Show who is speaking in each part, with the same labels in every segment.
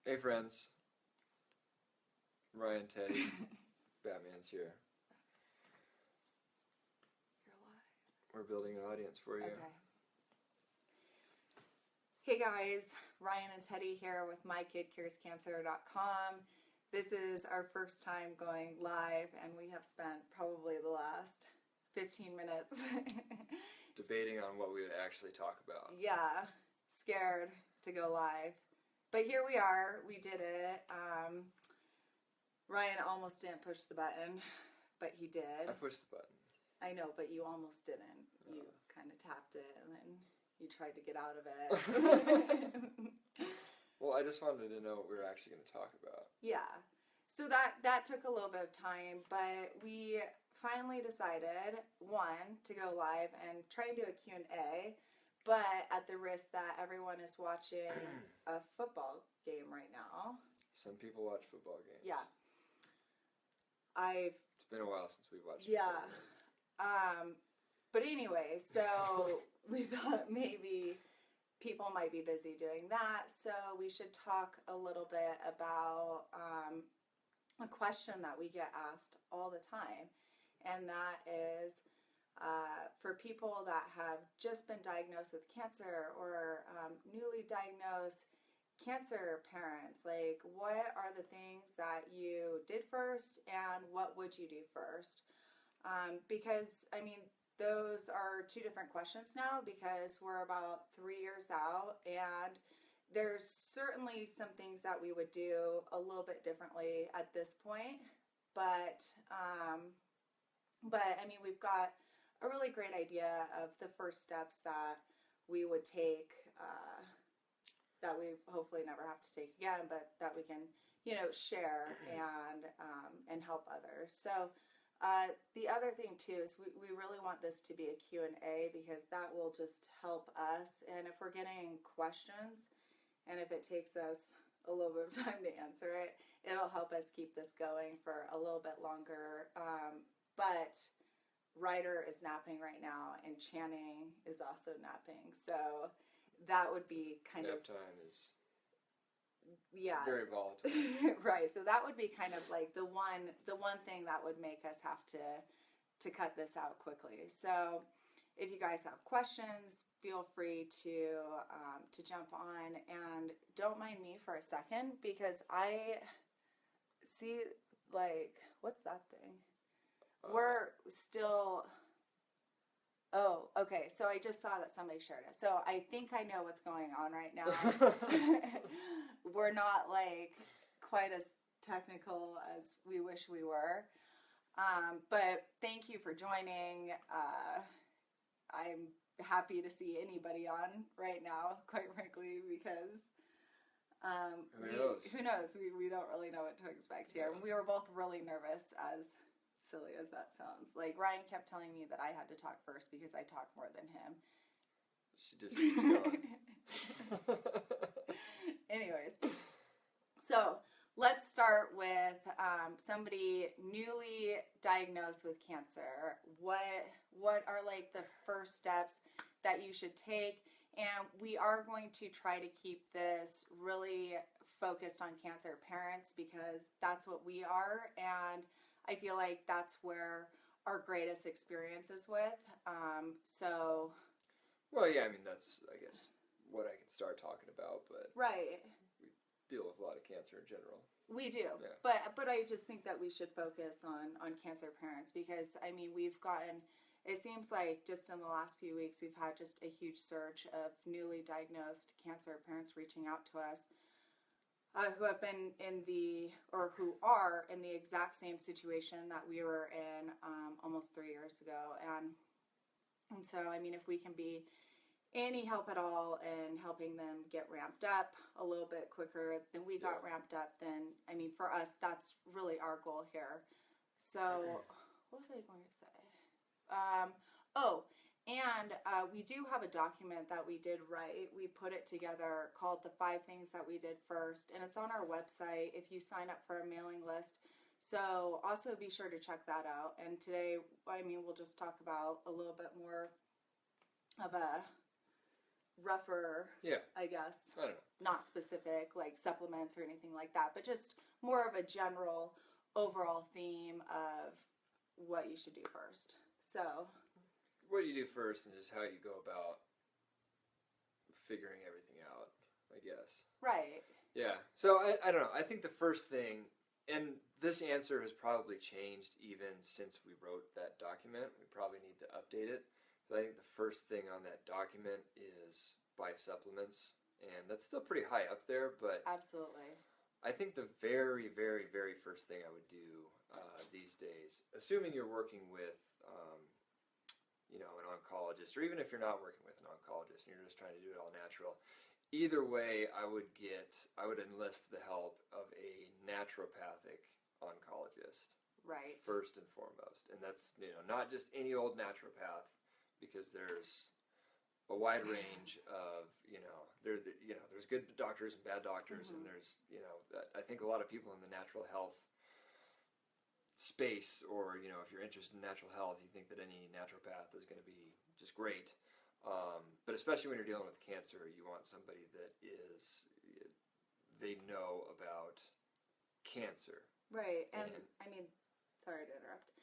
Speaker 1: Hey friends, Ryan, Teddy, Batman's here.
Speaker 2: You're alive.
Speaker 1: We're building an audience for you.
Speaker 2: Okay. Hey guys, Ryan and Teddy here with MyKidCuresCancer.com. This is our first time going live, and we have spent probably the last 15 minutes
Speaker 1: Debating on what we would actually talk about.
Speaker 2: yeah, scared to go live. But here we are. We did it. Ryan almost didn't push the button, but he did.
Speaker 1: I pushed the button.
Speaker 2: I know, but you almost didn't. You kind of tapped it, and then you tried to get out of it.
Speaker 1: Well, I just wanted to know what we were actually going to talk about.
Speaker 2: Yeah. So that took a little bit of time, but we finally decided, one, to go live and try and do a Q&A, but at the risk that everyone is watching a football game right now.
Speaker 1: Some people watch football games.
Speaker 2: Yeah.
Speaker 1: It's been a while since we've watched
Speaker 2: Yeah.
Speaker 1: football games.
Speaker 2: But anyway, so we thought maybe people might be busy doing that, so we should talk a little bit about a question that we get asked all the time, and that is for people that have just been diagnosed with cancer or newly diagnosed cancer parents, like what are the things that you did first and what would you do first? Because, I mean, those are two different questions now because we're about 3 years out, and there's certainly some things that we would do a little bit differently at this point, but I mean, we've got a really great idea of the first steps that we would take, that we hopefully never have to take again, but that we can, share and help others. So the other thing too is we really want this to be a Q&A because that will just help us. And if we're getting questions and if it takes us a little bit of time to answer it, it'll help us keep this going for a little bit longer. But Ryder is napping right now and Channing is also napping. So that would be kind
Speaker 1: Nap
Speaker 2: of...
Speaker 1: time is
Speaker 2: very
Speaker 1: volatile.
Speaker 2: Right. So that would be kind of like the one thing that would make us have to cut this out quickly. So if you guys have questions, feel free to jump on, and don't mind me for a second because I see, like, what's that thing? We're still... Oh, okay. So I just saw that somebody shared it. So I think I know what's going on right now. We're not like quite as technical as we wish we were. But thank you for joining. I'm happy to see anybody on right now, quite frankly, because who knows? We don't really know what to expect here.
Speaker 1: Yeah.
Speaker 2: We were both really nervous, as silly as that sounds. Like, Ryan kept telling me that I had to talk first because I talk more than him.
Speaker 1: She just keeps going.
Speaker 2: Anyways, so let's start with somebody newly diagnosed with cancer. What are like the first steps that you should take? And we are going to try to keep this really focused on cancer parents because that's what we are, and I feel like that's where our greatest experience is with.
Speaker 1: Well, yeah, I mean, that's, I guess, what I can start talking about, but
Speaker 2: right.
Speaker 1: we deal with a lot of cancer in general.
Speaker 2: We do,
Speaker 1: yeah.
Speaker 2: but I just think that we should focus on cancer parents because, I mean, we've gotten, it seems like just in the last few weeks, we've had just a huge surge of newly diagnosed cancer parents reaching out to us who have been who are in the exact same situation that we were in almost 3 years ago. And so, I mean, if we can be any help at all in helping them get ramped up a little bit quicker than we got ramped up, then, I mean, for us, that's really our goal here. So, what was I going to say? We do have a document that we did write. We put it together called The 5 Things That We Did First, and it's on our website if you sign up for a mailing list. So also be sure to check that out. And today, I mean, we'll just talk about a little bit more of a rougher,
Speaker 1: Yeah.
Speaker 2: I guess.
Speaker 1: I don't know.
Speaker 2: Not specific like supplements or anything like that, but just more of a general overall theme of what you should do first. So,
Speaker 1: what you do first and just how you go about figuring everything out, I guess.
Speaker 2: right.
Speaker 1: Yeah. So I don't know. I think the first thing, and this answer has probably changed even since we wrote that document. We probably need to update it. So I think the first thing on that document is buy supplements, and that's still pretty high up there. But
Speaker 2: Absolutely.
Speaker 1: I think the very, very, very first thing I would do these days, assuming you're working with, an oncologist, or even if you're not working with an oncologist and you're just trying to do it all natural, either way, I would enlist the help of a naturopathic oncologist.
Speaker 2: Right.
Speaker 1: First and foremost, and that's not just any old naturopath, because there's a wide range of there's good doctors and bad doctors, and there's I think a lot of people in the natural health space, or if you're interested in natural health, you think that any naturopath is going to be just great, but especially when you're dealing with cancer, you want somebody that they know about cancer.
Speaker 2: Right. And I mean, sorry to interrupt,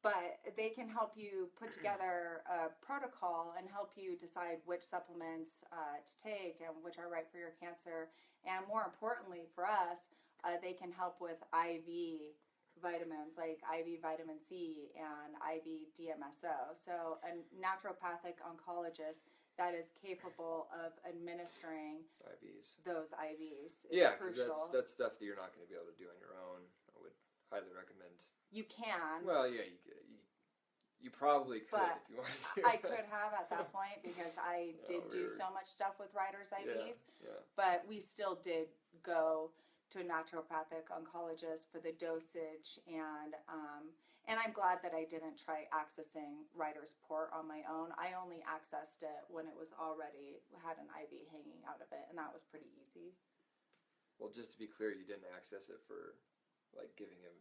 Speaker 2: but they can help you put together a protocol and help you decide which supplements to take and which are right for your cancer. And more importantly for us, they can help with IV vitamins like IV vitamin C and IV DMSO. So a naturopathic oncologist that is capable of administering
Speaker 1: IVs.
Speaker 2: those IVs is
Speaker 1: Yeah, because
Speaker 2: crucial.
Speaker 1: that's stuff that you're not going to be able to do on your own. I would highly recommend.
Speaker 2: You can.
Speaker 1: Well, yeah, you probably could
Speaker 2: But
Speaker 1: if you wanted to.
Speaker 2: I could have at that point, because I did do so much stuff with writers' IVs,
Speaker 1: Yeah.
Speaker 2: but we still did go to a naturopathic oncologist for the dosage, and I'm glad that I didn't try accessing writer's port on my own. I only accessed it when it was already had an IV hanging out of it, and that was pretty easy.
Speaker 1: Well, just to be clear, you didn't access it for like giving him.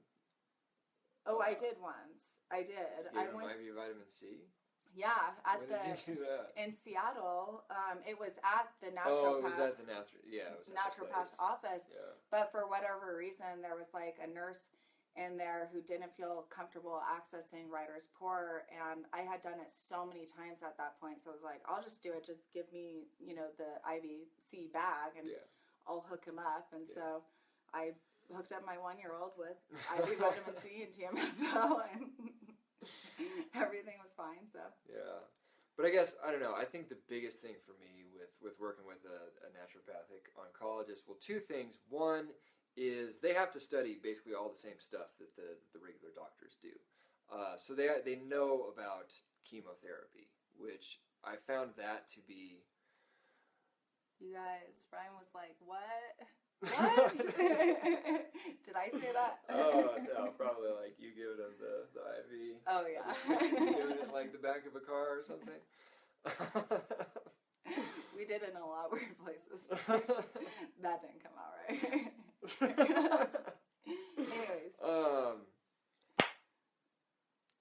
Speaker 2: Oh, I did once. I did.
Speaker 1: You
Speaker 2: I
Speaker 1: gave him
Speaker 2: went.
Speaker 1: IV vitamin C.
Speaker 2: Yeah, at
Speaker 1: When
Speaker 2: the
Speaker 1: did you do that?
Speaker 2: in Seattle. It was at the
Speaker 1: Oh, it
Speaker 2: naturopath.
Speaker 1: was at the it was at the
Speaker 2: naturopath's
Speaker 1: place.
Speaker 2: office,
Speaker 1: Yeah.
Speaker 2: but for whatever reason, there was like a nurse in there who didn't feel comfortable accessing writer's port, and I had done it so many times at that point, so I was like, I'll just do it. Just give me, the IVC bag, and
Speaker 1: Yeah.
Speaker 2: I'll hook him up. And
Speaker 1: Yeah.
Speaker 2: so I hooked up my 1-year-old with IV vitamin C and TMSO, and everything was fine. So
Speaker 1: Yeah. But I guess, I don't know, I think the biggest thing for me with working with a naturopathic oncologist, well, two things. One is they have to study basically all the same stuff that the regular doctors do. So they know about chemotherapy, which I found that to be...
Speaker 2: you guys, Brian was like, what? What? Did I say that?
Speaker 1: Oh, no, probably like you giving them the IV.
Speaker 2: Oh, yeah.
Speaker 1: You giving it like the back of a car or something.
Speaker 2: We did it in a lot of weird places. That didn't come out right. Anyways.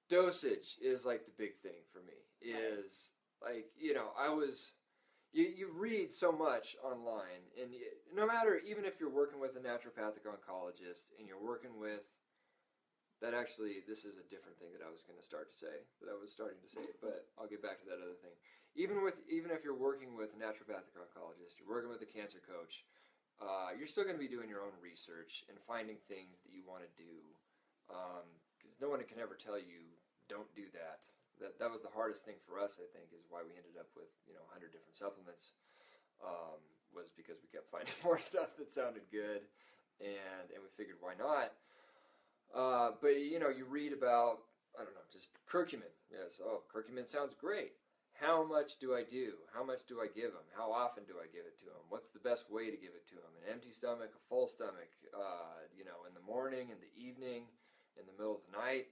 Speaker 1: Dosage is like the big thing for me. Is like, you read so much online, and no matter, even if you're working with a naturopathic oncologist and you're working with, this is a different thing that I was starting to say, but I'll get back to that other thing. Even if you're working with a naturopathic oncologist, you're working with a cancer coach, you're still going to be doing your own research and finding things that you want to do, because no one can ever tell you, don't do that. That was the hardest thing for us, I think, is why we ended up with 100 different supplements, was because we kept finding more stuff that sounded good, and we figured, why not? But you read about, I don't know, just curcumin. Yes, curcumin sounds great. How much do I do? How much do I give them? How often do I give it to them? What's the best way to give it to them? An empty stomach, a full stomach, in the morning, in the evening, in the middle of the night?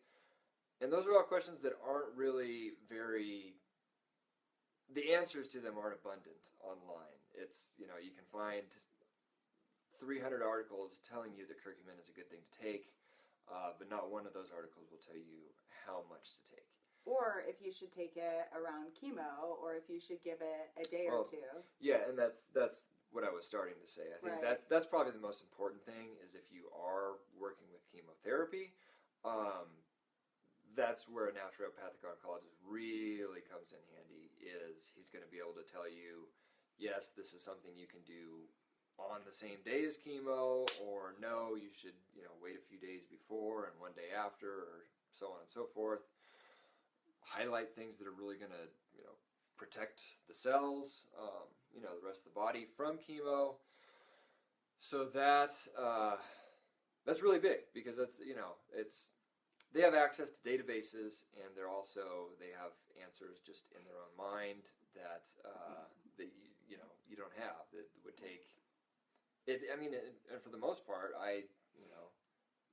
Speaker 1: And those are all questions that aren't really the answers to them aren't abundant online. It's, you can find 300 articles telling you that curcumin is a good thing to take, but not one of those articles will tell you how much to take.
Speaker 2: Or if you should take it around chemo, or if you should give it a day or two.
Speaker 1: Yeah, and that's what I was starting to say. I think
Speaker 2: Right.
Speaker 1: that's probably the most important thing is if you are working with chemotherapy, that's where a naturopathic oncologist really comes in handy. Is he's going to be able to tell you, yes, this is something you can do on the same day as chemo, or no, you should wait a few days before and one day after, or so on and so forth. Highlight things that are really going to protect the cells, the rest of the body from chemo. So that's really big because it's they have access to databases, and they have answers just in their own mind that you don't have, that would take it. I mean, and for the most part, I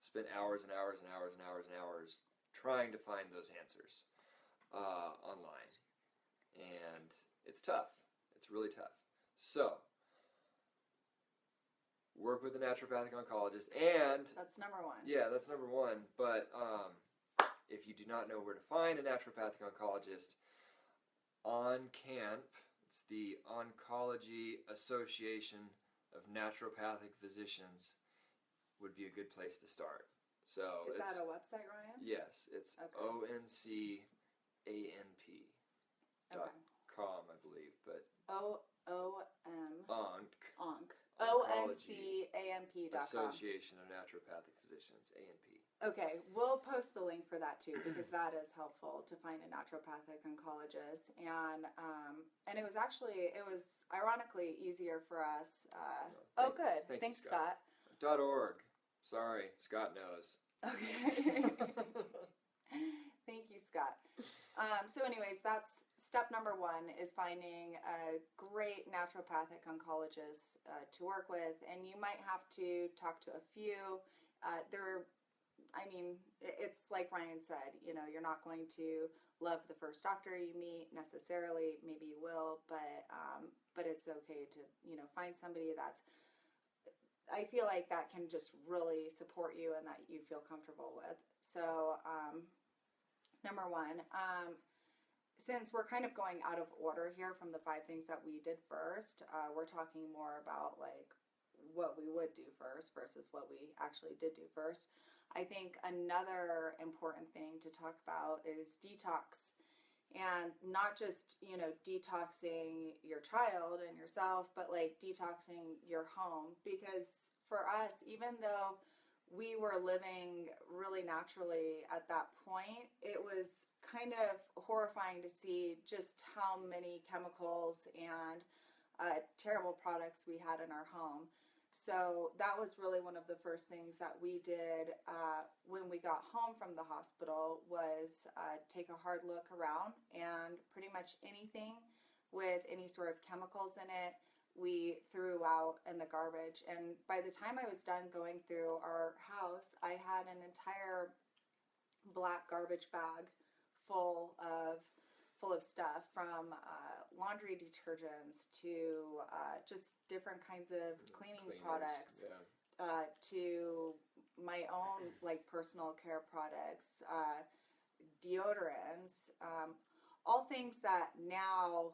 Speaker 1: spent hours and hours and hours and hours and hours trying to find those answers online, and it's tough. It's really tough. So work with a naturopathic oncologist, and
Speaker 2: That's number one.
Speaker 1: yeah, that's number one. But if you do not know where to find a naturopathic oncologist, ONCANP, it's the Oncology Association of Naturopathic Physicians, would be a good place to start. So
Speaker 2: Is that a website, Ryan?
Speaker 1: Yes, it's
Speaker 2: Okay.
Speaker 1: ONCANP.com, I believe, but
Speaker 2: ONC.
Speaker 1: Oncology
Speaker 2: ONCAMP.com.
Speaker 1: Association of Naturopathic Physicians, ANP.
Speaker 2: Okay, we'll post the link for that too, because that is helpful to find a naturopathic oncologist. And it was ironically easier for us. Good. Thanks, Scott.
Speaker 1: .org. Sorry, Scott knows.
Speaker 2: Okay. Thank you, Scott. So anyways, that's step number one, is finding a great naturopathic oncologist to work with. And you might have to talk to a few. It's like Ryan said, you're not going to love the first doctor you meet necessarily. Maybe you will, but it's okay to, find somebody I feel like that can just really support you and that you feel comfortable with. So, number one, since we're kind of going out of order here from the 5 things that we did first, we're talking more about like what we would do first versus what we actually did do first. I think another important thing to talk about is detox, and not just, detoxing your child and yourself, but like detoxing your home. Because for us, even though we were living really naturally at that point, it was kind of horrifying to see just how many chemicals and terrible products we had in our home. So that was really one of the first things that we did when we got home from the hospital, was take a hard look around, and pretty much anything with any sort of chemicals in it, we threw out in the garbage. And by the time I was done going through our house, I had an entire black garbage bag full of stuff, from laundry detergents to just different kinds of cleaning products, to my own like personal care products, deodorants, all things that now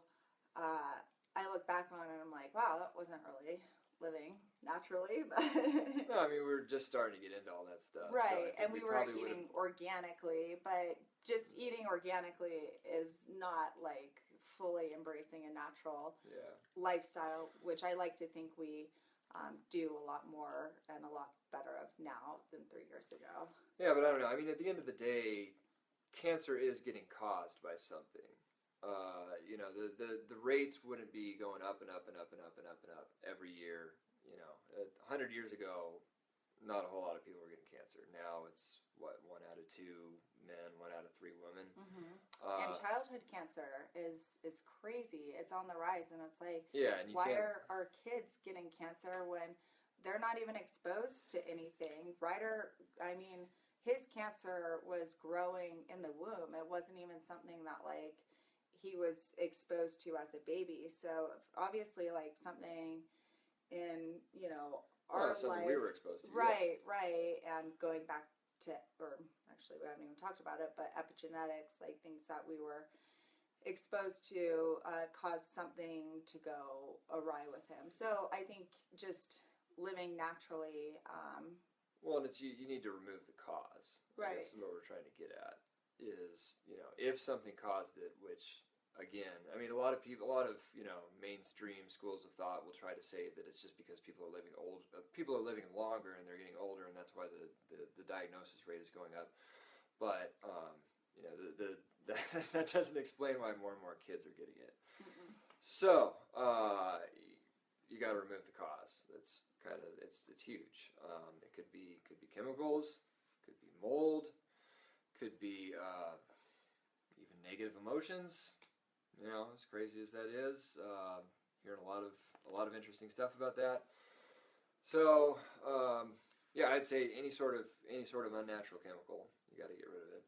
Speaker 2: I look back on and I'm like, wow, that wasn't really living naturally. But
Speaker 1: No, I mean, we were just starting to get into all that stuff.
Speaker 2: Right,
Speaker 1: so
Speaker 2: and we were eating organically, but just eating organically is not like fully embracing a natural lifestyle, which I like to think we do a lot more and a lot better of now than 3 years ago.
Speaker 1: Yeah, but I don't know. I mean, at the end of the day, cancer is getting caused by something. The rates wouldn't be going up and up and up and up and up and up every year. 100 years ago, not a whole lot of people were getting cancer. Now it's 1 out of 2 men, 1 out of 3 women.
Speaker 2: Mm-hmm. And childhood cancer is crazy. It's on the rise, and it's like,
Speaker 1: and
Speaker 2: why are our kids getting cancer when they're not even exposed to anything? Ryder, his cancer was growing in the womb. It wasn't even something that like he was exposed to as a baby. So obviously, like something in our
Speaker 1: something
Speaker 2: life,
Speaker 1: we were exposed to.
Speaker 2: Right. And going back to, or actually we haven't even talked about it, but epigenetics, like things that we were exposed to cause something to go awry with him. So I think just living naturally.
Speaker 1: Well, and it's you need to remove the cause.
Speaker 2: Right.
Speaker 1: This is what we're trying to get at. Is if something caused it, which again, I mean, a lot of mainstream schools of thought will try to say that it's just because people are living longer and they're getting older, and that's why the diagnosis rate is going up. But that doesn't explain why more and more kids are getting it.
Speaker 2: Mm-mm.
Speaker 1: So you got to remove the cause. That's it's huge. It could be chemicals, could be mold, could be even negative emotions. As crazy as that is, hearing a lot of interesting stuff about that. So I'd say any sort of unnatural chemical, you got to get rid of it.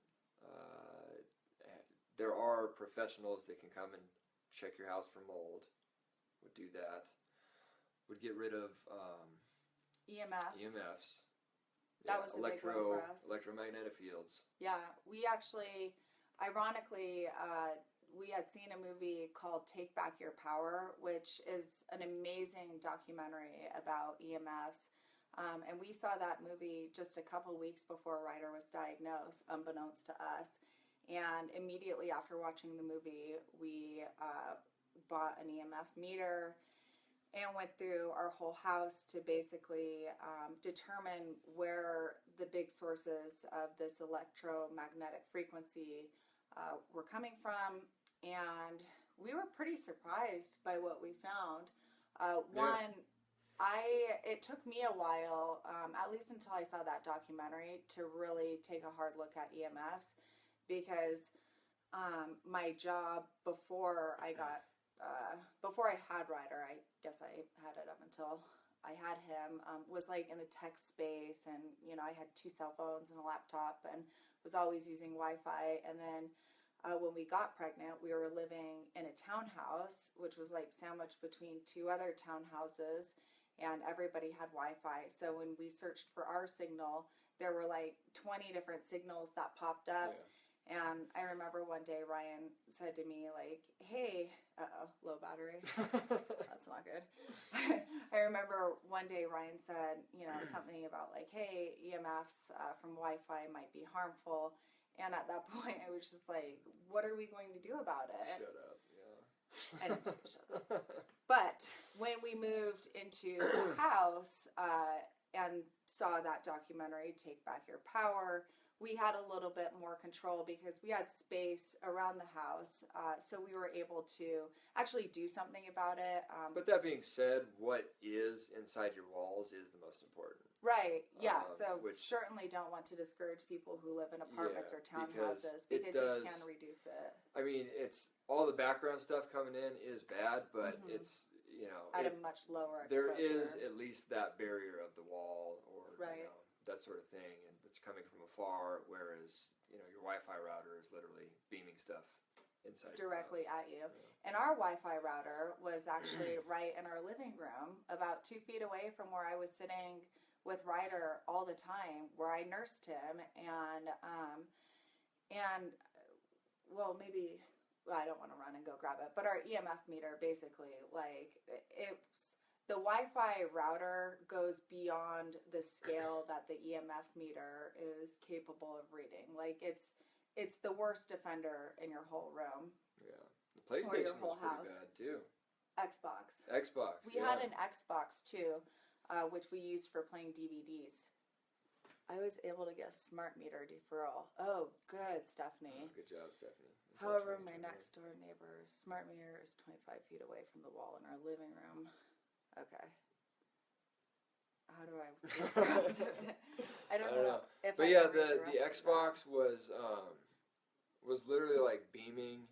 Speaker 1: There are professionals that can come and check your house for mold. Would do that. Would get rid of EMFs.
Speaker 2: That was a big one for us.
Speaker 1: Electromagnetic fields.
Speaker 2: Yeah, we actually, ironically, we had seen a movie called Take Back Your Power, which is an amazing documentary about EMFs. And we saw that movie just a couple weeks before Ryder was diagnosed, unbeknownst to us. And immediately after watching the movie, we bought an EMF meter and went through our whole house to basically determine where the big sources of this electromagnetic frequency were coming from. And we were pretty surprised by what we found. It took me a while, at least until I saw that documentary, to really take a hard look at EMFs, because my job before I had Ryder, I guess I had it up until I had him, was like in the tech space, and I had 2 cell phones and a laptop and was always using Wi-Fi. And then when we got pregnant, we were living in a townhouse, which was like sandwiched between 2 other townhouses, and everybody had Wi-Fi. So when we searched for our signal, there were like 20 different signals that popped up.
Speaker 1: Yeah.
Speaker 2: And I remember one day Ryan said to me, like, hey, low battery. That's not good. I remember one day Ryan said, something about like, hey, EMFs from Wi-Fi might be harmful. And at that point, I was just like, what are we going to do about it?
Speaker 1: Shut up, yeah.
Speaker 2: I didn't say shut up. But when we moved into the house and saw that documentary, Take Back Your Power, we had a little bit more control because we had space around the house, so we were able to actually do something about it.
Speaker 1: But that being said, what is inside your walls is the most important.
Speaker 2: Right, yeah, so
Speaker 1: which,
Speaker 2: certainly don't want to discourage people who live in apartments or townhouses because you can reduce it.
Speaker 1: I mean, it's all the background stuff coming in is bad, but it's,
Speaker 2: at a much lower exposure.
Speaker 1: There is at least that barrier of the wall or,
Speaker 2: right.
Speaker 1: That sort of thing, and it's coming from afar, whereas, your Wi-Fi router is literally beaming stuff inside
Speaker 2: directly
Speaker 1: your house.
Speaker 2: at you. And our Wi-Fi router was actually right in our living room, about 2 feet away from where I was sitting with Ryder all the time, where I nursed him, and maybe, I don't want to run and go grab it, but our EMF meter basically, like, the Wi-Fi router goes beyond the scale that the EMF meter is capable of reading. Like, it's the worst offender in your whole room.
Speaker 1: Yeah. The PlayStation was pretty bad, too.
Speaker 2: Xbox. We had an Xbox, too, which we used for playing DVDs. I was able to get a smart meter deferral. Oh, good, Stephanie.
Speaker 1: Oh, good job, Stephanie.
Speaker 2: However, my next door neighbor's smart meter is 25 feet away from the wall in our living room. Okay. How do I I don't know.
Speaker 1: But yeah, the Xbox was literally like beaming.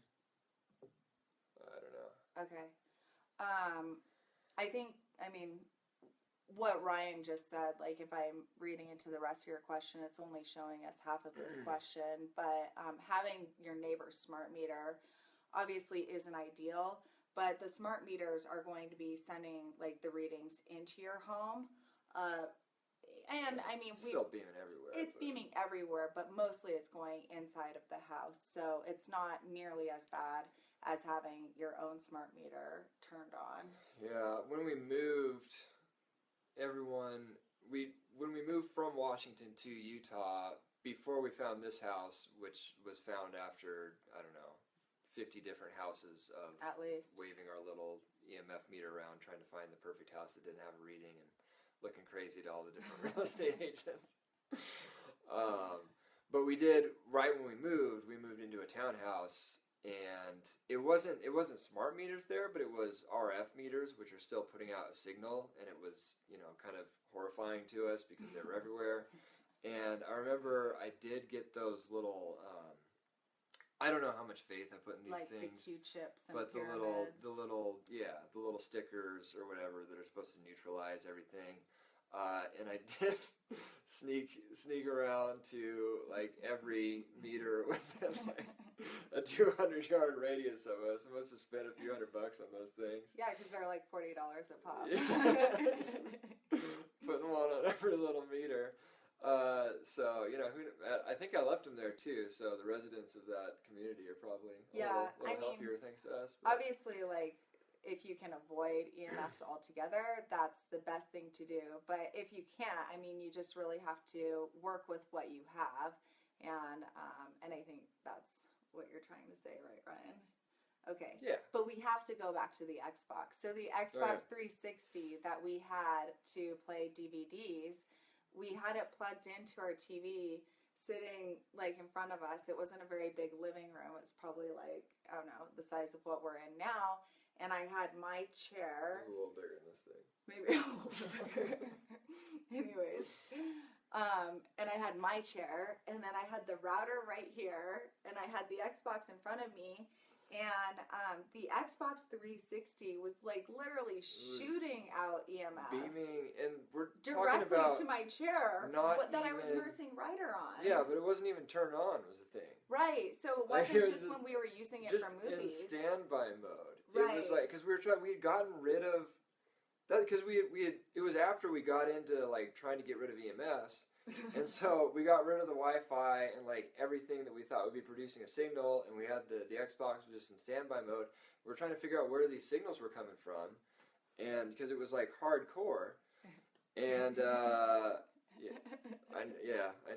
Speaker 1: I don't know.
Speaker 2: Okay. I mean, what Ryan just said, like, if I'm reading into the rest of your question, it's only showing us half of this question, but having your neighbor's smart meter obviously isn't ideal. But the smart meters are going to be sending, like, the readings into your home. And, I mean...
Speaker 1: It's still beaming everywhere.
Speaker 2: It's beaming everywhere, but mostly it's going inside of the house. So it's not nearly as bad as having your own smart meter turned on.
Speaker 1: Yeah, when we moved, when we moved from Washington to Utah, before we found this house, which was found after, I don't know, 50 different houses of
Speaker 2: At least.
Speaker 1: waving our little EMF meter around trying to find the perfect house that didn't have a reading and looking crazy to all the different real estate agents. But we did, right when we moved into a townhouse, and it wasn't smart meters there, but it was RF meters, which are still putting out a signal, and it was, kind of horrifying to us because they were everywhere. And I remember I did get those little, I don't know how much faith I put in these
Speaker 2: Like
Speaker 1: things.
Speaker 2: the Q-chips and
Speaker 1: But
Speaker 2: pyramids.
Speaker 1: the little stickers or whatever that are supposed to neutralize everything. And I did sneak around to like every meter within like a 200-yard radius of us. I must have spent a few $100 on those things.
Speaker 2: Yeah, because they're like $40 a pop.
Speaker 1: Yeah. Putting one on every little meter. So I think I left them there too. So the residents of that community are probably a little healthier thanks to us. But.
Speaker 2: Obviously, like if you can avoid EMFs altogether, that's the best thing to do. But if you can't, you just really have to work with what you have, and I think that's what you're trying to say, right, Ryan? Okay.
Speaker 1: Yeah.
Speaker 2: But we have to go back to the Xbox. So the Xbox 360 that we had to play DVDs, we had it plugged into our TV sitting like in front of us. It wasn't a very big living room. It was probably like, I don't know, the size of what we're in now. And I had my chair.
Speaker 1: It was a little bigger than this thing.
Speaker 2: Maybe a little bigger. Anyways. And I had my chair, and then I had the router right here, and I had the Xbox in front of me. And the Xbox 360 was like literally shooting out EMFs.
Speaker 1: Beaming, and we're
Speaker 2: directly
Speaker 1: talking about
Speaker 2: to my chair that I was nursing Ryder on.
Speaker 1: Yeah, but it wasn't even turned on was the thing.
Speaker 2: Right, so it wasn't just when we were using it for movies.
Speaker 1: Just in standby mode.
Speaker 2: Right.
Speaker 1: It was like, because we had gotten rid of that, because it was after we got into like trying to get rid of EMFs. And so we got rid of the Wi-Fi and like everything that we thought would be producing a signal, and we had the Xbox was just in standby mode. We were trying to figure out where these signals were coming from, and because it was like hardcore, and I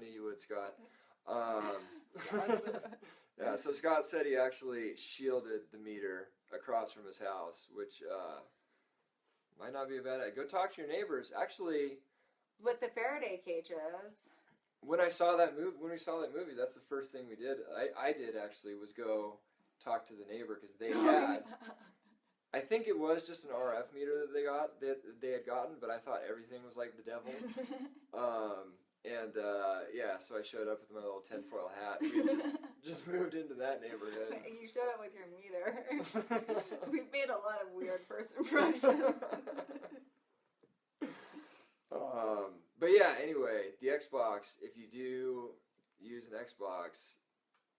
Speaker 1: knew you would, Scott. Yeah, so Scott said he actually shielded the meter across from his house, which might not be a bad idea. Go talk to your neighbors. Actually.
Speaker 2: With the Faraday cages.
Speaker 1: When we saw that movie, that's the first thing we did. I did actually was go talk to the neighbor because they had. I think it was just an RF meter that they had gotten, but I thought everything was like the devil. So I showed up with my little tinfoil hat. We just moved into that neighborhood.
Speaker 2: You showed up with your meter. We've made a lot of weird first impressions.
Speaker 1: But yeah, anyway, the Xbox, if you do use an Xbox,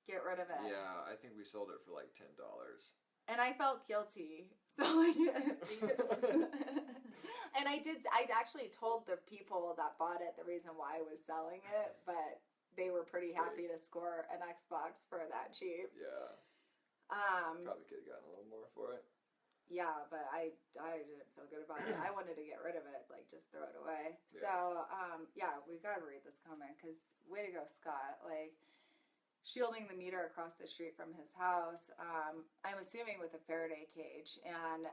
Speaker 2: get rid of it.
Speaker 1: Yeah, I think we sold it for like $10.
Speaker 2: And I felt guilty. So and I'd actually told the people that bought it the reason why I was selling it, but they were pretty happy to score an Xbox for that cheap.
Speaker 1: Yeah. Probably could have gotten a little more for it.
Speaker 2: Yeah, but I didn't feel good about it. I wanted to get rid of it, like just throw it away.
Speaker 1: Yeah.
Speaker 2: So, we've got to read this comment because way to go, Scott. Like, shielding the meter across the street from his house, I'm assuming with a Faraday cage. And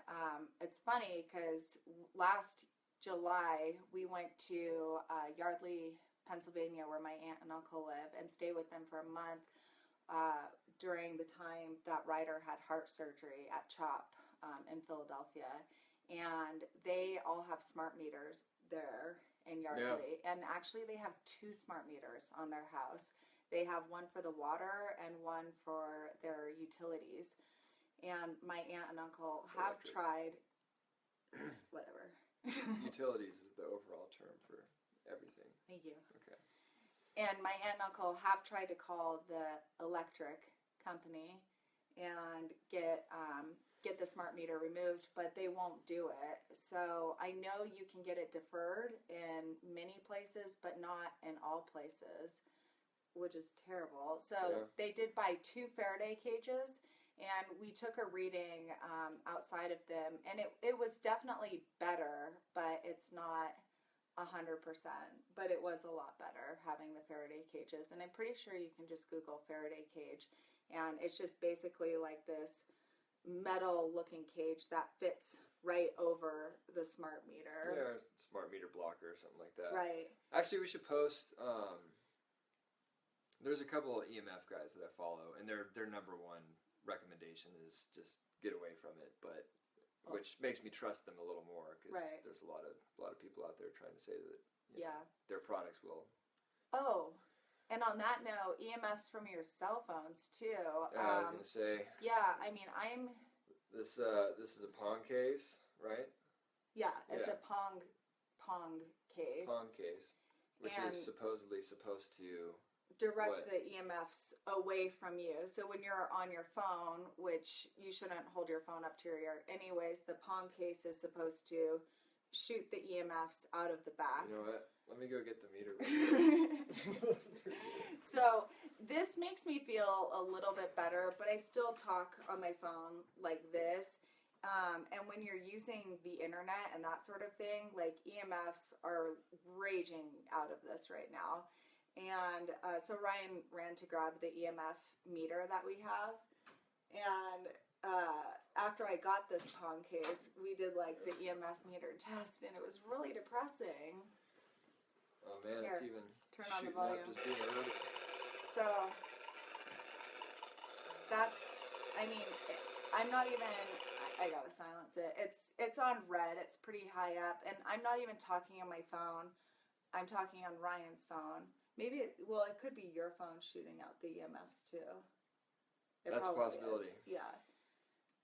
Speaker 2: it's funny because last July we went to Yardley, Pennsylvania, where my aunt and uncle live, and stayed with them for a month during the time that Ryder had heart surgery at CHOP. In Philadelphia, and they all have smart meters there in Yardley, and actually they have 2 smart meters on their house. They have one for the water and one for their utilities, and my aunt and uncle have tried whatever.
Speaker 1: Utilities is the overall term for everything.
Speaker 2: Thank you.
Speaker 1: Okay.
Speaker 2: And my aunt and uncle have tried to call the electric company and get the smart meter removed, but they won't do it. So I know you can get it deferred in many places, but not in all places, which is terrible. So they did buy 2 Faraday cages, and we took a reading outside of them, and it was definitely better, but it's not 100%, but it was a lot better having the Faraday cages. And I'm pretty sure you can just Google Faraday cage, and it's just basically like this metal looking cage that fits right over the smart meter.
Speaker 1: Yeah, smart meter blocker or something like that.
Speaker 2: Right.
Speaker 1: Actually, we should post. There's a couple of EMF guys that I follow, and their number one recommendation is just get away from it. But which makes me trust them a little more because there's a lot of people out there trying to say that their products will.
Speaker 2: Oh, and on that note, EMFs from your cell phones too.
Speaker 1: I was gonna say.
Speaker 2: Yeah, I mean,
Speaker 1: This is a Pong case, right?
Speaker 2: Yeah, it's a Pong case.
Speaker 1: Pong case, which is supposedly supposed to
Speaker 2: direct the EMFs away from you. So when you're on your phone, which you shouldn't hold your phone up to your ear anyways, the Pong case is supposed to shoot the EMFs out of the back.
Speaker 1: You know what? Let me go get the meter.
Speaker 2: So this makes me feel a little bit better, but I still talk on my phone like this. And when you're using the internet and that sort of thing, like EMFs are raging out of this right now. And so Ryan ran to grab the EMF meter that we have. And after I got this Pong case, we did like the EMF meter test, and it was really depressing.
Speaker 1: Oh man,
Speaker 2: Here,
Speaker 1: it's even
Speaker 2: turn on the
Speaker 1: shooting up,
Speaker 2: volume.
Speaker 1: just being eroded.
Speaker 2: So that's, I mean, I'm not even, I gotta silence it. It's on red, it's pretty high up, and I'm not even talking on my phone. I'm talking on Ryan's phone. Maybe it could be your phone shooting out the EMFs too.
Speaker 1: That's a possibility.
Speaker 2: Yeah.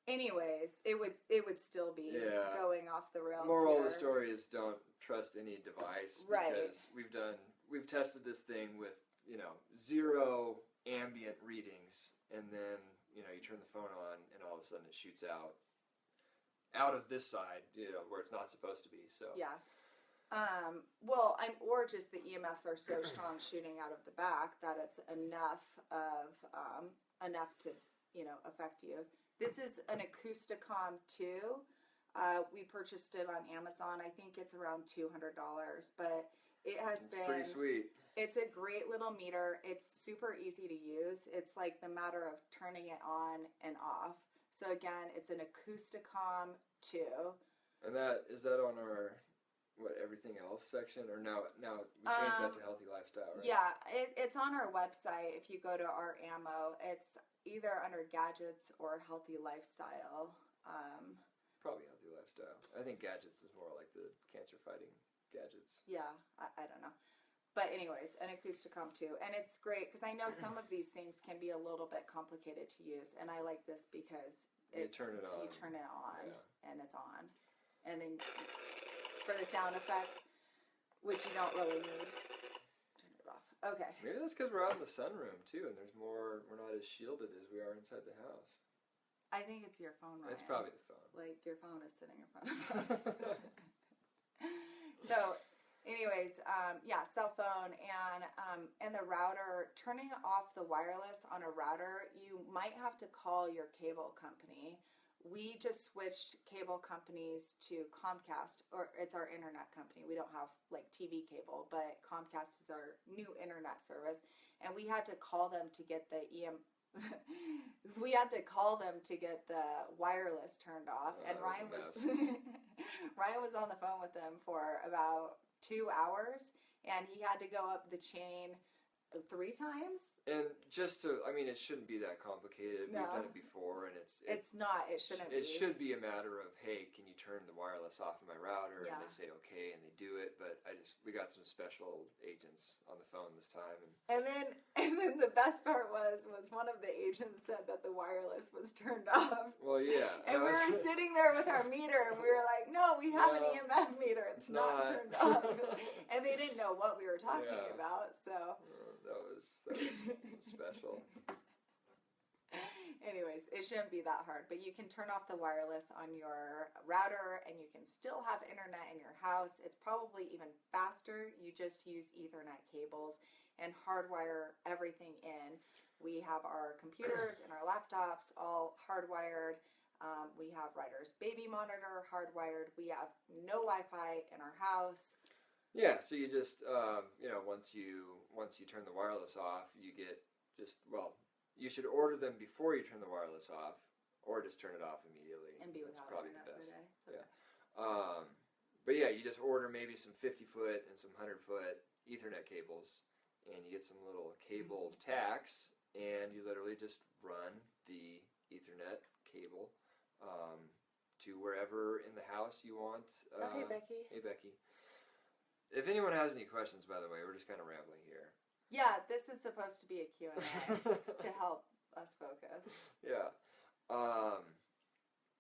Speaker 2: Anyways, it would still be going off the rails.
Speaker 1: Moral of the story is don't trust any device because we've tested this thing with 0 ambient readings, and then you turn the phone on and all of a sudden it shoots out of this side, where it's not supposed to be. So
Speaker 2: yeah. Or just the EMFs are so strong shooting out of the back that it's enough to affect you. This is an Acousticom 2. We purchased it on Amazon. I think it's around $200, but it's
Speaker 1: pretty sweet.
Speaker 2: It's a great little meter. It's super easy to use. It's like the matter of turning it on and off. So again, it's an Acousticom 2.
Speaker 1: And is that on our everything else section, or now we changed that to healthy lifestyle, right?
Speaker 2: Yeah, it's on our website. If you go to our ammo, it's either under gadgets or healthy lifestyle.
Speaker 1: Probably healthy lifestyle. I think gadgets is more like the cancer fighting gadgets.
Speaker 2: Yeah, I don't know. But anyways, an Acousticom 2. And it's great because I know some of these things can be a little bit complicated to use. And I like this because
Speaker 1: you turn it on.
Speaker 2: You turn it on and it's on. And then for the sound effects, which you don't really need, turn it off. Okay.
Speaker 1: Maybe that's because we're out in the sunroom too, and we're not as shielded as we are inside the house.
Speaker 2: I think it's your phone, Ryan.
Speaker 1: It's probably the phone.
Speaker 2: Like your phone is sitting in front of us. So, anyways, cell phone and the router. Turning off the wireless on a router, you might have to call your cable company. We just switched cable companies to Comcast, or it's our internet company. We don't have like TV cable, but Comcast is our new internet service, and we had to call them to get the we had to call them to get the wireless turned off, and Ryan was on the phone with them for about 2 hours, and he had to go up the chain 3 times.
Speaker 1: And it shouldn't be that complicated.
Speaker 2: No.
Speaker 1: We've done it before, and it's
Speaker 2: not. It shouldn't be.
Speaker 1: It should be a matter of, hey, can you turn the wireless off of my router?
Speaker 2: Yeah.
Speaker 1: And they say okay, and they do it. But we got some special agents on the phone this time,
Speaker 2: and then the best part was one of the agents said that the wireless was turned off.
Speaker 1: Well, yeah.
Speaker 2: And we were sitting there with our meter, and we were like, no, we have an EMF meter. It's not turned off. And they didn't know what we were talking about, so.
Speaker 1: That was special.
Speaker 2: Anyways, it shouldn't be that hard, but you can turn off the wireless on your router and you can still have internet in your house. It's probably even faster. You just use Ethernet cables and hardwire everything in. We have our computers and our laptops all hardwired. We have Ryder's baby monitor hardwired. We have no Wi-Fi in our house.
Speaker 1: Yeah, so you just once you turn the wireless off, you get you should order them before you turn the wireless off, or just turn it off immediately.
Speaker 2: And be
Speaker 1: That's
Speaker 2: without
Speaker 1: probably the
Speaker 2: internet
Speaker 1: best.
Speaker 2: for the day.
Speaker 1: Yeah. But yeah, you just order maybe some 50-foot and some 100-foot Ethernet cables, and you get some little cable tacks, and you literally just run the Ethernet cable to wherever in the house you want.
Speaker 2: Hey, Becky.
Speaker 1: Hey, Becky. If anyone has any questions, by the way, we're just kind of rambling here.
Speaker 2: Yeah, this is supposed to be a Q&A to help us focus.
Speaker 1: Yeah.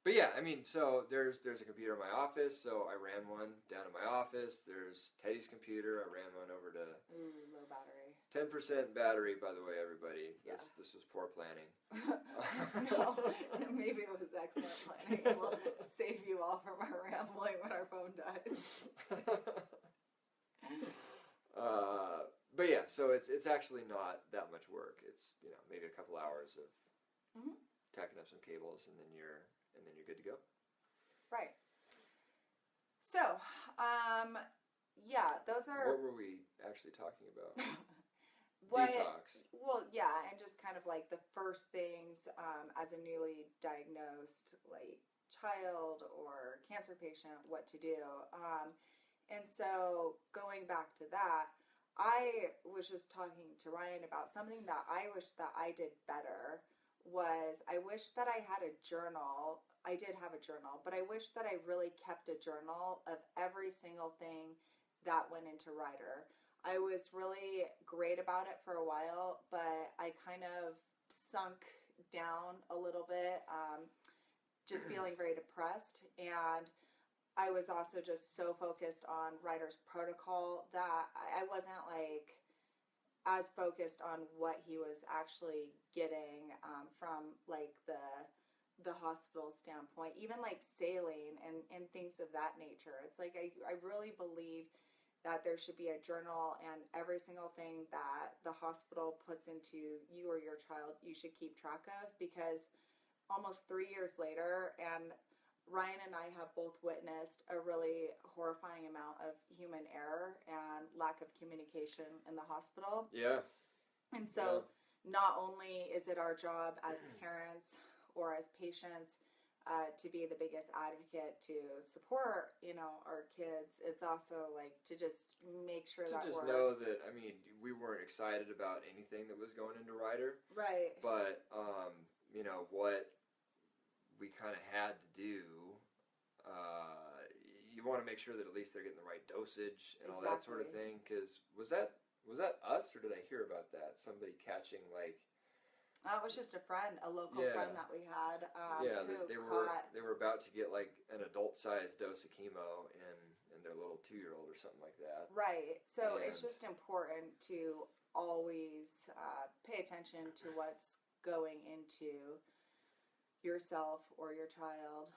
Speaker 1: But yeah, I mean, so there's a computer in my office, so I ran one down in my office. There's Teddy's computer. I ran one over to...
Speaker 2: Ooh, low battery.
Speaker 1: 10% battery, by the way, everybody.
Speaker 2: Yeah.
Speaker 1: This was poor planning.
Speaker 2: No, maybe it was excellent planning. We'll save you all from our rambling when our phone dies.
Speaker 1: But yeah, so it's actually not that much work. It's maybe a couple hours of tacking up some cables, and then you're good to go.
Speaker 2: Right. So, yeah, those are...
Speaker 1: What were we actually talking about? Detox.
Speaker 2: Well, yeah, and just kind of like the first things as a newly diagnosed like child or cancer patient, what to do. And so going back to that, I was just talking to Ryan about something that I wish that I did better. I wish that I had a journal. I did have a journal, but I wish that I really kept a journal of every single thing that went into Ryder. I was really great about it for a while, but I kind of sunk down a little bit, just feeling very depressed. And I was also just so focused on Ryder's protocol that I wasn't like as focused on what he was actually getting from like the hospital standpoint, even like saline and things of that nature. It's like I really believe that there should be a journal, and every single thing that the hospital puts into you or your child, you should keep track of, because almost 3 years later, and Ryan and I have both witnessed a really horrifying amount of human error and lack of communication in the hospital.
Speaker 1: Yeah.
Speaker 2: And so not only is it our job as parents or as patients to be the biggest advocate to support, our kids, it's also like to just make sure that
Speaker 1: just
Speaker 2: we're...
Speaker 1: know that, I mean, we weren't excited about anything that was going into Ryder.
Speaker 2: Right.
Speaker 1: But, what we kind of had to do, you want to make sure that at least they're getting the right dosage and all that sort of thing. Because was that us, or did I hear about that? Somebody catching like...
Speaker 2: It was just a friend, a local friend that we had.
Speaker 1: They were about to get like an adult-sized dose of chemo in their little 2-year-old or something like that.
Speaker 2: Right. So it's just important to always pay attention to what's going into yourself or your child.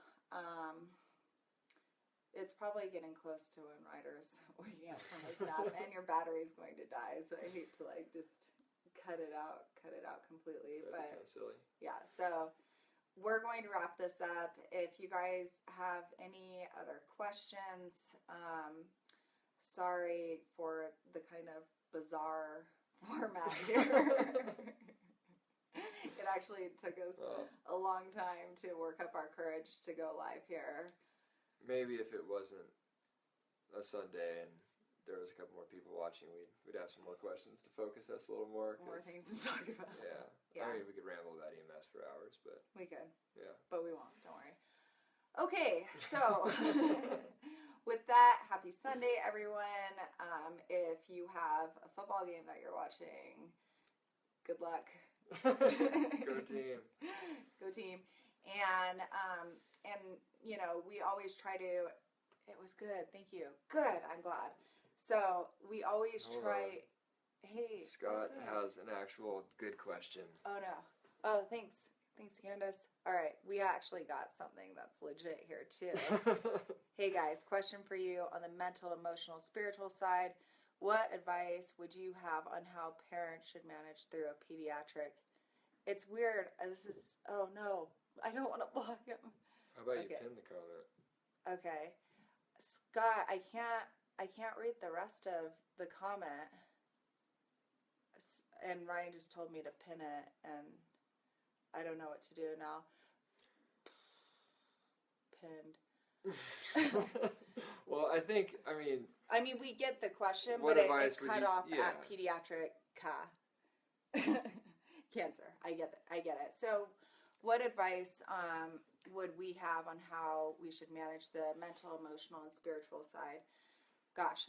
Speaker 2: It's probably getting close to when Ryder's waking up from his nap and your battery's going to die. So I hate to like just cut it out completely.
Speaker 1: That'd be kind of silly.
Speaker 2: Yeah, so we're going to wrap this up. If you guys have any other questions, sorry for the kind of bizarre format here. It actually took us a long time to work up our courage to go live here.
Speaker 1: Maybe if it wasn't a Sunday and there was a couple more people watching, we'd have some more questions to focus us a little more.
Speaker 2: More things to talk about.
Speaker 1: Yeah. I mean, we could ramble about EMS for hours, but...
Speaker 2: We could.
Speaker 1: Yeah.
Speaker 2: But we won't, don't worry. Okay, so with that, happy Sunday, everyone. If you have a football game that you're watching, good luck.
Speaker 1: Go team.
Speaker 2: Go team. And we always try to... It was good, thank you. Good, I'm glad. So we always try... Hey.
Speaker 1: Scott has an actual good question.
Speaker 2: Oh, no. Oh, thanks. Thanks, Candace. All right, we actually got something that's legit here, too. Hey, guys, question for you on the mental, emotional, spiritual side. what advice would you have on how parents should manage through a pediatric? It's weird. This is, oh no, I don't want to block him.
Speaker 1: How about you
Speaker 2: Okay.
Speaker 1: pin the comment?
Speaker 2: Okay. Scott, I can't read the rest of the comment. And Ryan just told me to pin it, and I don't know what to do now. Pinned.
Speaker 1: Well, I mean,
Speaker 2: I mean, we get the question,
Speaker 1: What
Speaker 2: but
Speaker 1: advice
Speaker 2: it's
Speaker 1: would
Speaker 2: cut
Speaker 1: you-
Speaker 2: off
Speaker 1: yeah.
Speaker 2: at pediatric cancer. I get it. So, what advice would we have on how we should manage the mental, emotional, and spiritual side? Gosh,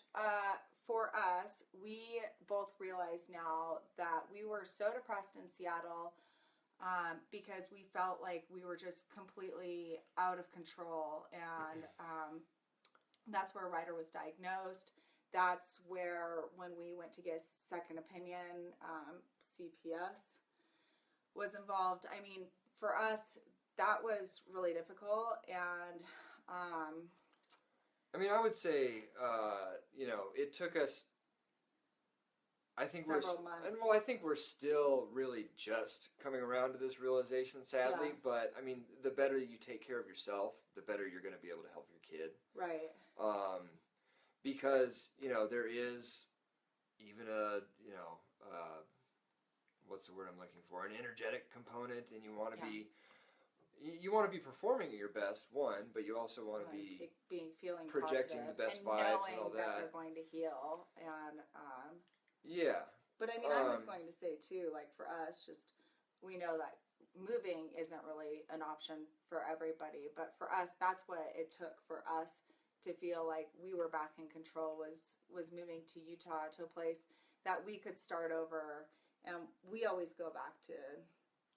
Speaker 2: for us, we both realize now that we were so depressed in Seattle because we felt like we were just completely out of control, and that's where Ryder was diagnosed. That's where, when we went to get second opinion, CPS was involved. I mean, for us, that was really difficult, and
Speaker 1: I mean, I would say, it took us. I think
Speaker 2: Several months.
Speaker 1: Well, I think we're still really just coming around to this realization, sadly.
Speaker 2: Yeah.
Speaker 1: But I mean, the better you take care of yourself, the better you're going to be able to help your kid.
Speaker 2: right.
Speaker 1: Because there is even what's the word I'm looking for? An energetic component, and you want to
Speaker 2: Yeah.
Speaker 1: you want to be performing at your best, one, but you also want to be
Speaker 2: feeling
Speaker 1: projecting
Speaker 2: positive
Speaker 1: the best
Speaker 2: and
Speaker 1: vibes
Speaker 2: knowing
Speaker 1: and all
Speaker 2: that
Speaker 1: that.
Speaker 2: they're going to heal, and
Speaker 1: Yeah.
Speaker 2: but I mean, I was
Speaker 1: Um,
Speaker 2: going to say too, like for us, just we know that moving isn't really an option for everybody, but for us, that's what it took for us to feel like we were back in control, was moving to Utah, to a place that we could start over. And we always go back to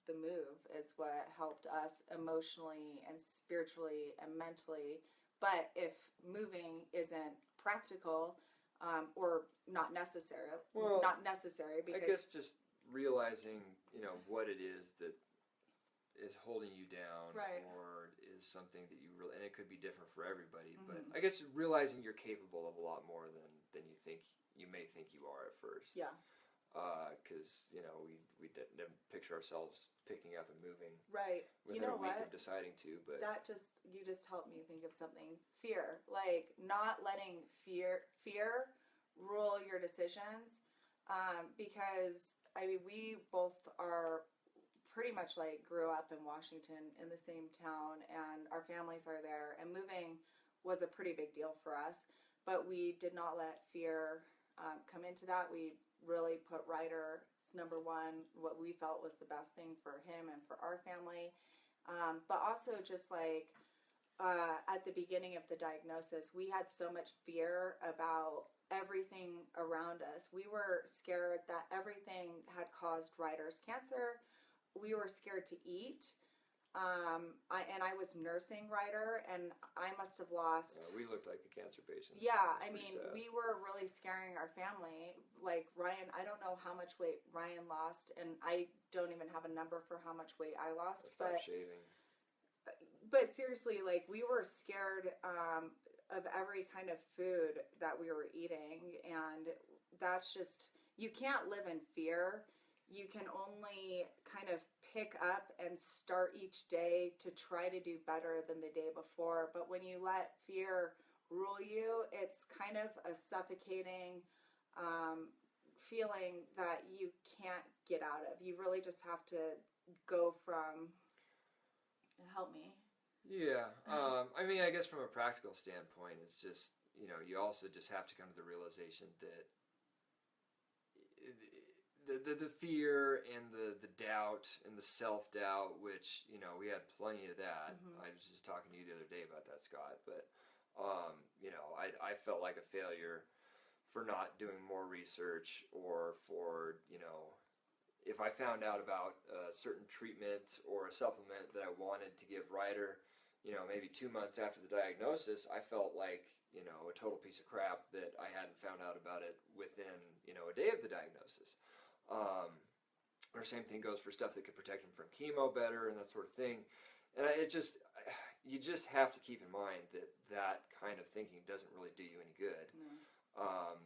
Speaker 2: the move is what helped us emotionally and spiritually and mentally. But if moving isn't practical, or not necessary,
Speaker 1: Well,
Speaker 2: because
Speaker 1: I guess just realizing, what it is that is holding you down,
Speaker 2: Right.
Speaker 1: or is something that you really, and it could be different for everybody. But
Speaker 2: Mhm.
Speaker 1: I guess realizing you're capable of a lot more than you may think you are at first.
Speaker 2: yeah,
Speaker 1: Because we didn't picture ourselves picking up and moving
Speaker 2: right.
Speaker 1: within
Speaker 2: You know
Speaker 1: a week
Speaker 2: what?
Speaker 1: of deciding to. But
Speaker 2: You just helped me think of something. Fear, like not letting fear rule your decisions, because I mean we both are pretty much like grew up in Washington in the same town, and our families are there, and moving was a pretty big deal for us, but we did not let fear come into that. We really put Ryder's number one, what we felt was the best thing for him and for our family. But also just like at the beginning of the diagnosis, we had so much fear about everything around us. We were scared that everything had caused Ryder's cancer. We were scared to eat. I was nursing Ryder, and I must have lost.
Speaker 1: we looked like the cancer patients.
Speaker 2: Yeah,
Speaker 1: It was
Speaker 2: I
Speaker 1: pretty
Speaker 2: mean,
Speaker 1: sad.
Speaker 2: we were really scaring our family. Like Ryan, I don't know how much weight Ryan lost, and I don't even have a number for how much weight I lost.
Speaker 1: I stopped shaving.
Speaker 2: But seriously, like we were scared of every kind of food that we were eating, and that's just, you can't live in fear. You can only kind of pick up and start each day to try to do better than the day before. But when you let fear rule you, it's kind of a suffocating feeling that you can't get out of. You really just have to go from, help me.
Speaker 1: Yeah, I mean, I guess from a practical standpoint, it's just, you also just have to come to the realization that the fear and the doubt and the self-doubt, which, we had plenty of that.
Speaker 2: Mhm.
Speaker 1: I was just talking to you the other day about that, Scott, but, I felt like a failure for not doing more research, or for, if I found out about a certain treatment or a supplement that I wanted to give Ryder, maybe 2 months after the diagnosis, I felt like, a total piece of crap that I hadn't found out about it within, a day of the diagnosis. Or same thing goes for stuff that could protect him from chemo better and that sort of thing. And you just have to keep in mind that kind of thinking doesn't really do you any good.
Speaker 2: Mm.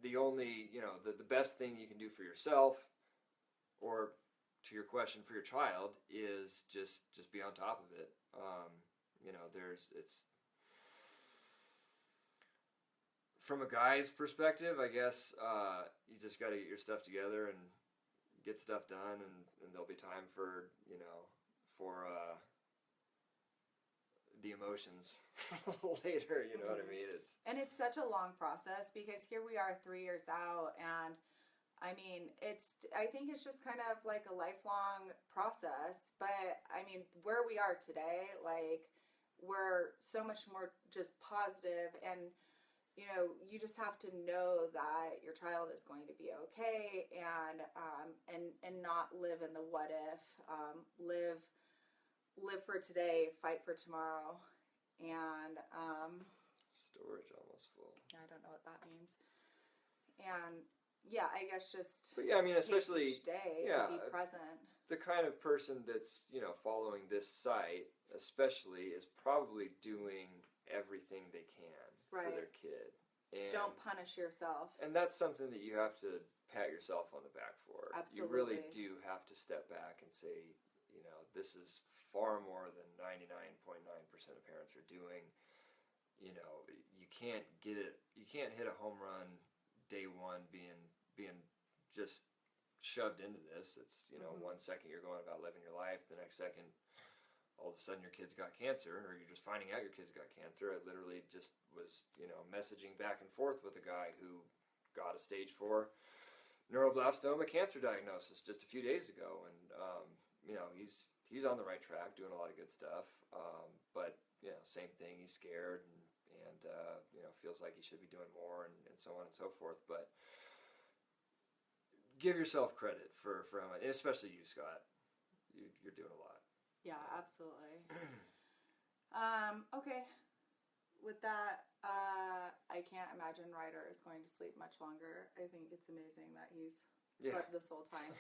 Speaker 1: the only, the best thing you can do for yourself, or to your question, for your child, is just be on top of it. It's from a guy's perspective, I guess. You just got to get your stuff together and get stuff done, and there'll be time for the emotions later. You know what I mean?
Speaker 2: And it's such a long process, because here we are 3 years out, and I mean, I think it's just kind of like a lifelong process. But I mean, where we are today, like, we're so much more just positive, and you just have to know that your child is going to be okay, and not live in the what if. Live for today, fight for tomorrow, and
Speaker 1: storage almost full.
Speaker 2: I don't know what that means. And yeah, I guess just.
Speaker 1: But yeah, I mean, especially
Speaker 2: each day, be present.
Speaker 1: The kind of person that's following this site, especially, is probably doing everything they can for their kid. And
Speaker 2: don't punish yourself.
Speaker 1: And that's something that you have to pat yourself on the back for.
Speaker 2: Absolutely.
Speaker 1: You really do have to step back and say, this is far more than 99.9% of parents are doing. You can't get it. You can't hit a home run day one being just shoved into this. It's 1 second you're going about living your life, the next second all of a sudden your kid's got cancer, or you're just finding out your kid's got cancer. I literally just was, messaging back and forth with a guy who got a stage 4 neuroblastoma cancer diagnosis just a few days ago, and he's on the right track, doing a lot of good stuff. But same thing, he's scared and feels like he should be doing more, and so on and so forth. But give yourself credit for how much, especially you, Scott. You're doing a lot.
Speaker 2: Yeah, absolutely. Okay. With that, I can't imagine Ryder is going to sleep much longer. I think it's amazing that he's slept this whole time.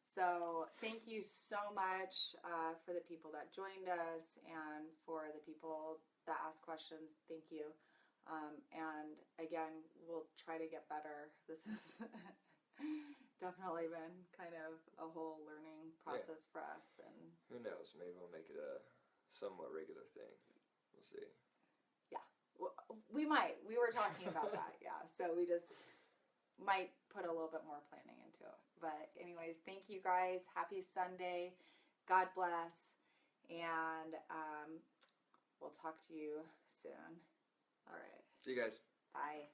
Speaker 2: So thank you so much for the people that joined us, and for the people that asked questions. Thank you. And again, we'll try to get better. This has definitely been kind of a whole learning process for us. And
Speaker 1: who knows? Maybe we'll make it a somewhat regular thing. We'll see.
Speaker 2: Yeah, we might. We were talking about that. Yeah, so we just might put a little bit more planning into it. But anyways, thank you guys. Happy Sunday. God bless. And we'll talk to you soon. All right.
Speaker 1: See you guys.
Speaker 2: Bye.